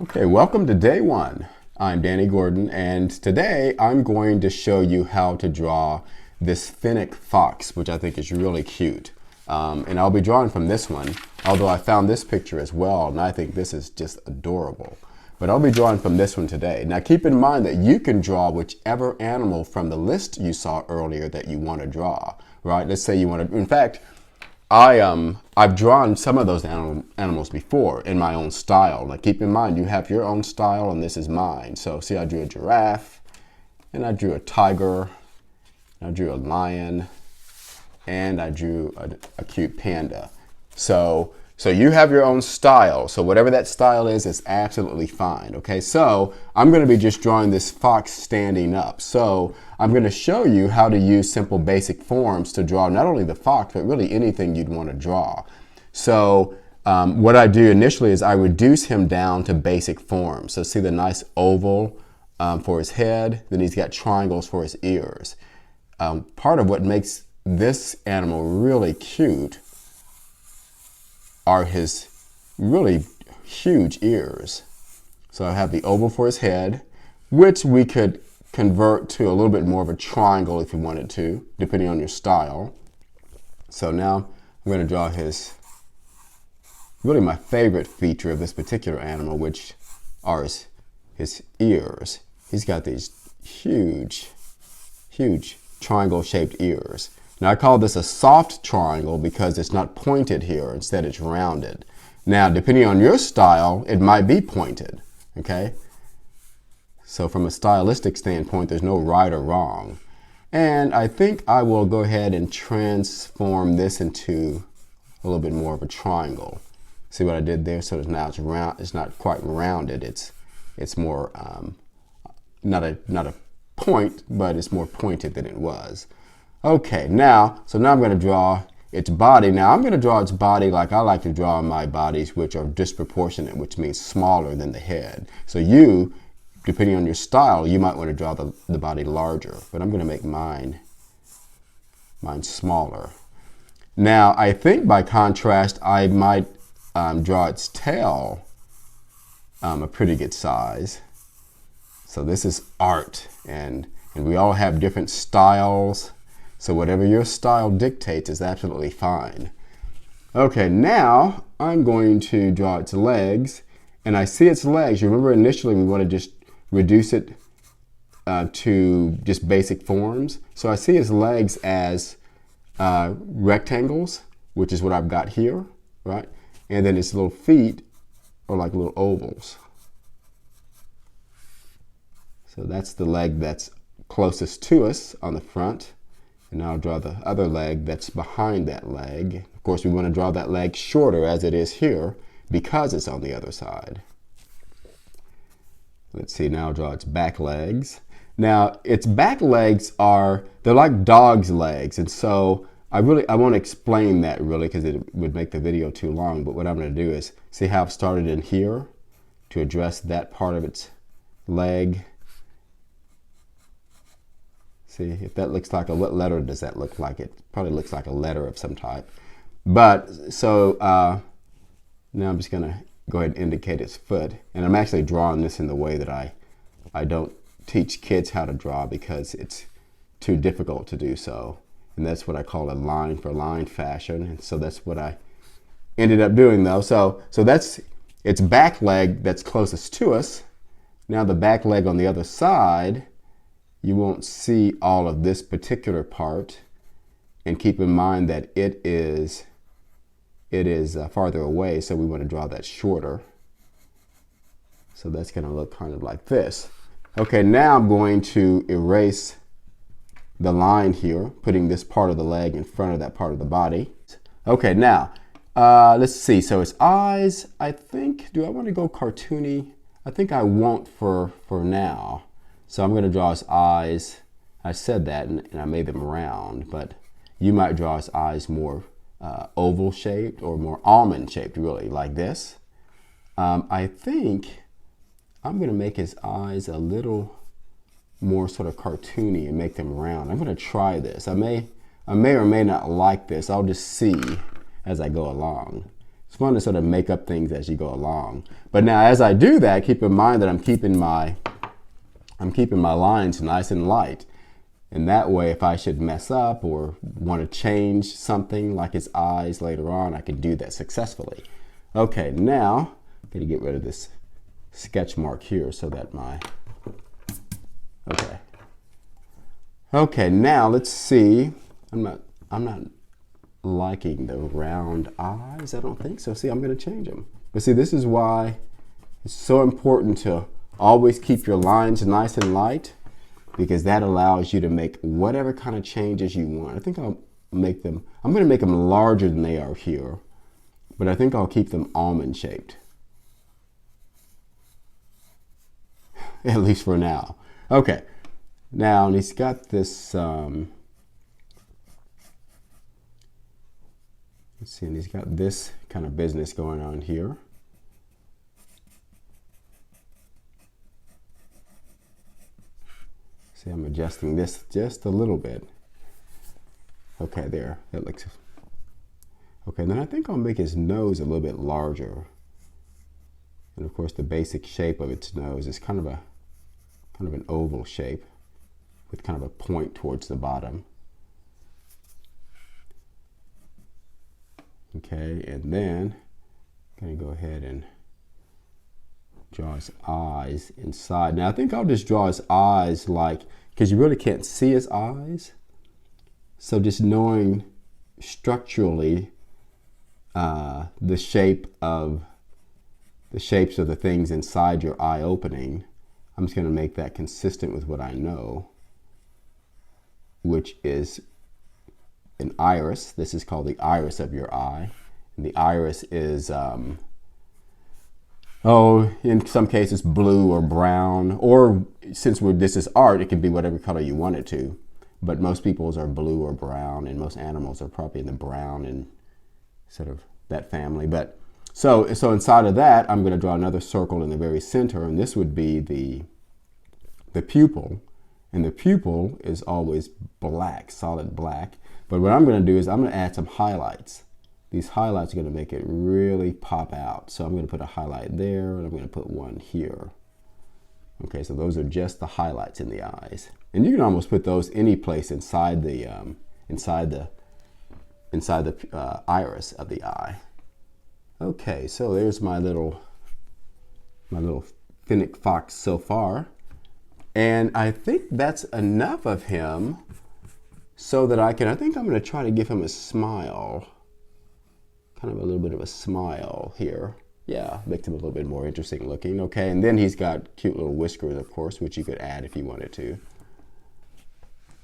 Okay, welcome to day one. I'm Danny Gordon, and today I'm going to show you how to draw this Fennic Fox, which I think is really cute. And I'll be drawing from this one, although I found this picture as well, and I think this is just adorable. But I'll be drawing from this one today. Now keep in mind that you can draw whichever animal from the list you saw earlier that you want to draw, right? Let's say you want to, in fact, I've drawn some of those animals before in my own style. Now keep in mind, you have your own style and this is mine. So see, I drew a giraffe, and I drew a tiger, I drew a lion, and I drew a cute panda. So you have your own style. So whatever that style is, it's absolutely fine. Okay, so I'm going to be just drawing this fox standing up. So I'm going to show you how to use simple basic forms to draw not only the fox, but really anything you'd want to draw. So what I do initially is I reduce him down to basic forms. So see the nice oval for his head, then he's got triangles for his ears. Part of what makes this animal really cute are his really huge ears. So I have the oval for his head, which we could convert to a little bit more of a triangle if you wanted to, depending on your style. So now I'm going to draw really my favorite feature of this particular animal, which are his ears. He's got these huge triangle-shaped ears. Now I call this a soft triangle because it's not pointed here, instead it's rounded. Now depending on your style, it might be pointed, okay? So from a stylistic standpoint, there's no right or wrong. And I think I will go ahead and transform this into a little bit more of a triangle. See what I did there? So now it's round. It's not quite rounded. It's more not a point, but it's more pointed than it was. Okay, so now I'm going to draw its body. Now I'm going to draw its body like I like to draw my bodies, which are disproportionate, which means smaller than the head. So you, depending on your style, you might want to draw the body larger, but I'm going to make mine smaller. Now I think by contrast, I might draw its tail a pretty good size. So this is art, and we all have different styles. So whatever your style dictates is absolutely fine. Okay, now I'm going to draw its legs, and I see its legs. You remember initially we want to just reduce it to just basic forms. So I see its legs as rectangles, which is what I've got here, right? And then its little feet are like little ovals. So that's the leg that's closest to us on the front. And now I'll draw the other leg that's behind that leg. Of course, we want to draw that leg shorter as it is here because it's on the other side. Let's see, now I'll draw its back legs. Now, its back legs they're like dog's legs. And so I won't explain that really because it would make the video too long. But what I'm going to do is see how I've started in here to address that part of its leg. See, if that looks like what letter does that look like? It probably looks like a letter of some type. But so now I'm just going to go ahead and indicate its foot. And I'm actually drawing this in the way that I don't teach kids how to draw because it's too difficult to do so. And that's what I call a line for line fashion. And so that's what I ended up doing though. So that's its back leg that's closest to us. Now the back leg on the other side, you won't see all of this particular part, and keep in mind that it is farther away, so we want to draw that shorter. So that's going to look kind of like this. Okay, now I'm going to erase the line here, putting this part of the leg in front of that part of the body. Okay, now let's see. So its eyes, I think, do I want to go cartoony? I think I won't for now. So I'm going to draw his eyes. I said that and I made them round, but you might draw his eyes more oval shaped or more almond shaped, really, like this. I think I'm going to make his eyes a little more sort of cartoony and make them round. I'm going to try this. I may or may not like this. I'll just see as I go along. It's fun to sort of make up things as you go along. But now as I do that, keep in mind that I'm keeping my lines nice and light. And that way, if I should mess up or want to change something like his eyes later on, I can do that successfully. Okay, now I'm going to get rid of this sketch mark here so that Okay, now let's see. I'm not liking the round eyes, I don't think so. See, I'm going to change them. But see, this is why it's so important to always keep your lines nice and light, because that allows you to make whatever kind of changes you want. I think I'm going to make them larger than they are here, but I think I'll keep them almond shaped. At least for now. Okay, now and he's got this, let's see, and he's got this kind of business going on here. See, I'm adjusting this just a little bit. Okay, there, that looks, okay, then I think I'll make his nose a little bit larger. And of course the basic shape of its nose is kind of an oval shape with kind of a point towards the bottom. Okay, and then I'm gonna go ahead and draw his eyes inside. Now I think I'll just draw his eyes because you really can't see his eyes. So just knowing structurally the shapes of the things inside your eye opening, I'm just going to make that consistent with what I know, which is an iris. This is called the iris of your eye. And the iris is in some cases blue or brown, or since this is art, it can be whatever color you want it to. But most people's are blue or brown, and most animals are probably in the brown and sort of that family. But so inside of that, I'm going to draw another circle in the very center, and this would be the pupil. And the pupil is always black, solid black. But what I'm going to do is I'm going to add some highlights. These highlights are going to make it really pop out. So I'm going to put a highlight there, and I'm going to put one here. Okay, so those are just the highlights in the eyes. And you can almost put those any place inside the iris of the eye. Okay, so there's my little Fennic Fox so far. And I think that's enough of him so that I think I'm going to try to give him a smile. Kind of a little bit of a smile here. Yeah, makes him a little bit more interesting looking. Okay, and then he's got cute little whiskers, of course, which you could add if you wanted to.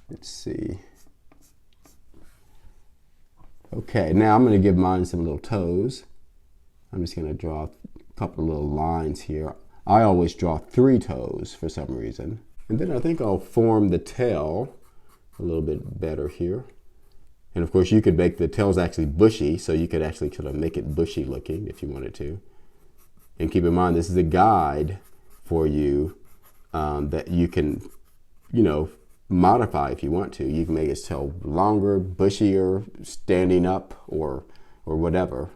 Let's see. Okay, now I'm going to give mine some little toes. I'm just going to draw a couple of little lines here. I always draw 3 toes for some reason. And then I think I'll form the tail a little bit better here. And of course you could make the tails actually bushy, so you could actually sort of make it bushy looking if you wanted to. And keep in mind, this is a guide for you that you can, modify if you want to. You can make its tail longer, bushier, standing up, or whatever.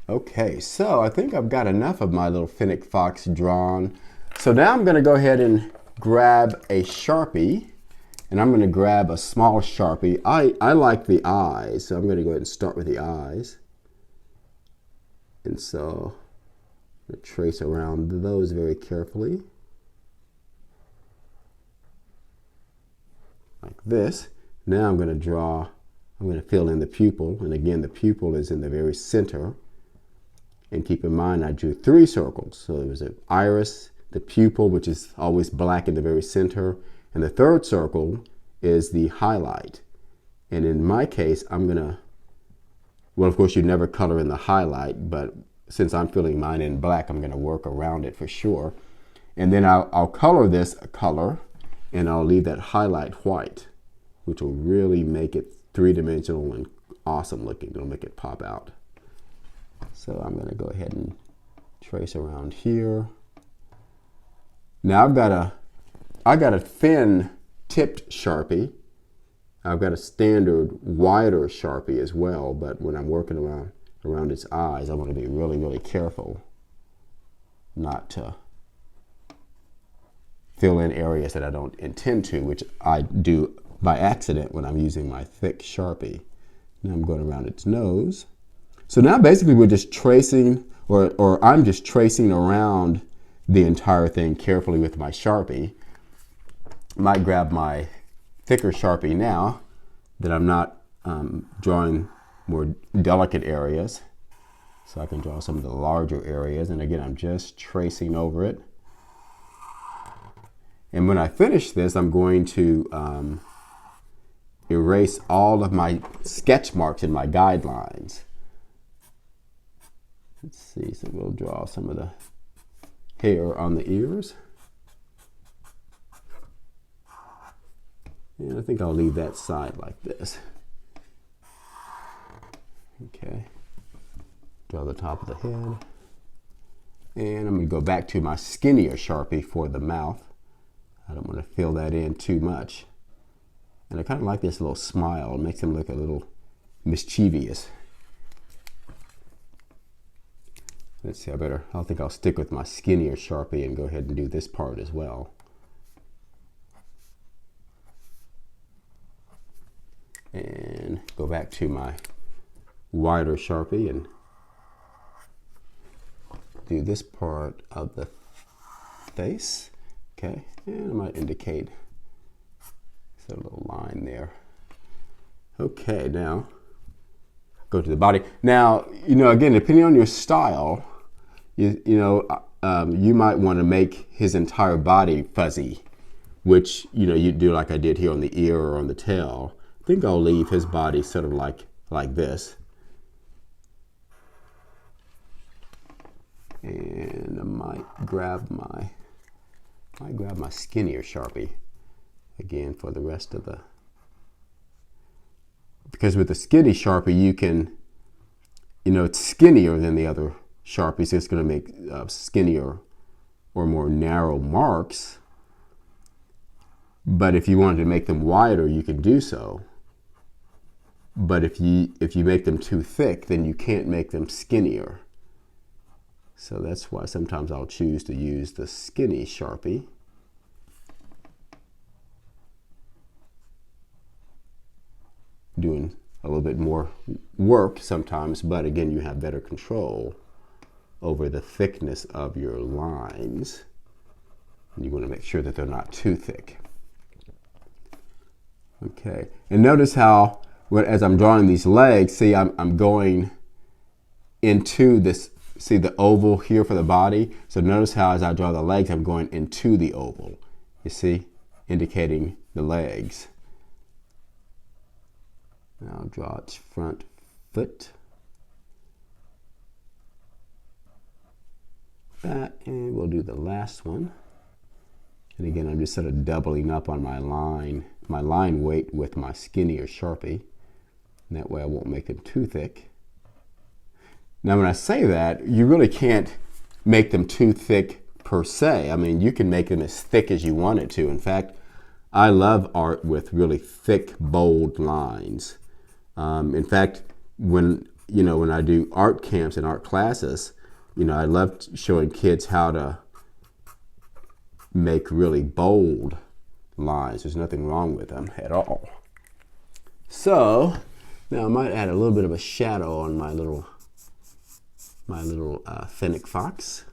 Okay, so I think I've got enough of my little Fennic Fox drawn. So now I'm going to go ahead and grab a Sharpie, and I'm going to grab a small Sharpie. I like the eyes, so I'm going to go ahead and start with the eyes. And so I'm going to trace around those very carefully. Like this. Now I'm going to fill in the pupil, and again the pupil is in the very center. And keep in mind I drew 3 circles. So there's an iris, the pupil, which is always black in the very center, and the 3rd circle is the highlight. And in my case, I'm gonna, well, of course you never color in the highlight, but since I'm filling mine in black, I'm gonna work around it for sure. And then I'll color this a color, and I'll leave that highlight white, which will really make it 3-dimensional and awesome looking. It'll make it pop out. So I'm going to go ahead and trace around here. Now I got a thin tipped Sharpie. I've got a standard wider Sharpie as well, but when I'm working around around its eyes. I want to be really, really careful not to fill in areas that I don't intend to, which I do by accident when I'm using my thick Sharpie. Now I'm going around its nose. So now basically we're just tracing, or I'm just tracing around the entire thing carefully with my Sharpie. Might grab my thicker Sharpie now that I'm not drawing more delicate areas. So I can draw some of the larger areas. And again, I'm just tracing over it. And when I finish this, I'm going to erase all of my sketch marks and my guidelines. Let's see, so we'll draw some of the hair on the ears. And I think I'll leave that side like this. Okay. Draw the top of the head. And I'm going to go back to my skinnier Sharpie for the mouth. I don't want to fill that in too much. And I kind of like this little smile. It makes him look a little mischievous. Let's see, I think I'll stick with my skinnier Sharpie and go ahead and do this part as well. And go back to my wider Sharpie and do this part of the face. Okay, and I might indicate a little line there. Okay, now go to the body. Now, again, depending on your style, you might want to make his entire body fuzzy, which, you do like I did here on the ear or on the tail. I think I'll leave his body sort of like this. And I might grab my skinnier Sharpie again for the rest of because with the skinny Sharpie you can, it's skinnier than the other Sharpies, so it's going to make skinnier or more narrow marks. But if you wanted to make them wider, you can do so. But if you make them too thick, then you can't make them skinnier. So that's why sometimes I'll choose to use the skinny Sharpie. Doing a little bit more work sometimes, but again, you have better control over the thickness of your lines. And you want to make sure that they're not too thick. Okay, and notice how as I'm drawing these legs, see I'm going into this, see the oval here for the body? So notice how as I draw the legs, I'm going into the oval. You see, indicating the legs. Now I'll draw its front foot. And we'll do the last one. And again, I'm just sort of doubling up on my line weight with my skinnier Sharpie. And that way I won't make them too thick. Now when I say that, you really can't make them too thick per se. I mean, you can make them as thick as you want it to. In fact, I love art with really thick, bold lines. In fact, when I do art camps and art classes, I love showing kids how to make really bold lines. There's nothing wrong with them at all. So now I might add a little bit of a shadow on my little Fennic Fox.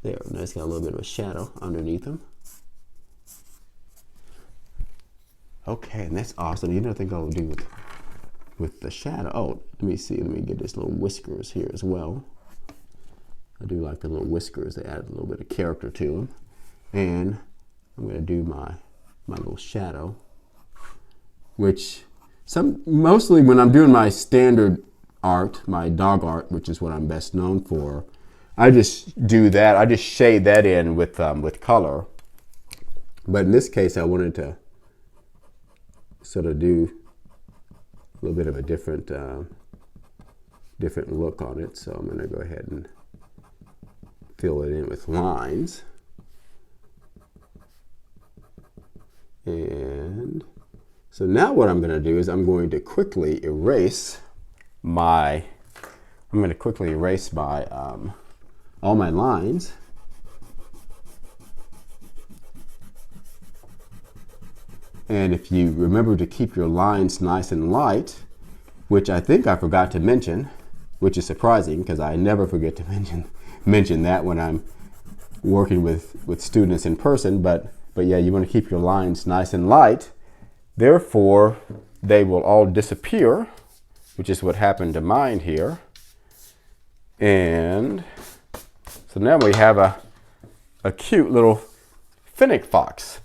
There, now it's got a little bit of a shadow underneath him. Okay, and that's awesome. I think I'll do with the shadow. Oh, let me get this little whiskers here as well. I do like the little whiskers. They add a little bit of character to them. And I'm going to do my little shadow, which mostly when I'm doing my standard art, my dog art, which is what I'm best known for, I just do that. I just shade that in with color. But in this case, I wanted to sort of do a little bit of a different look on it. So I'm going to go ahead and fill it in with lines. And so now what I'm going to do is I'm going to quickly erase I'm going to quickly erase my all my lines. And if you remember to keep your lines nice and light, which I think I forgot to mention, which is surprising because I never forget to mention that when I'm working with students in person, but yeah, you want to keep your lines nice and light. Therefore, they will all disappear, which is what happened to mine here. And so now we have a cute little Fennic Fox.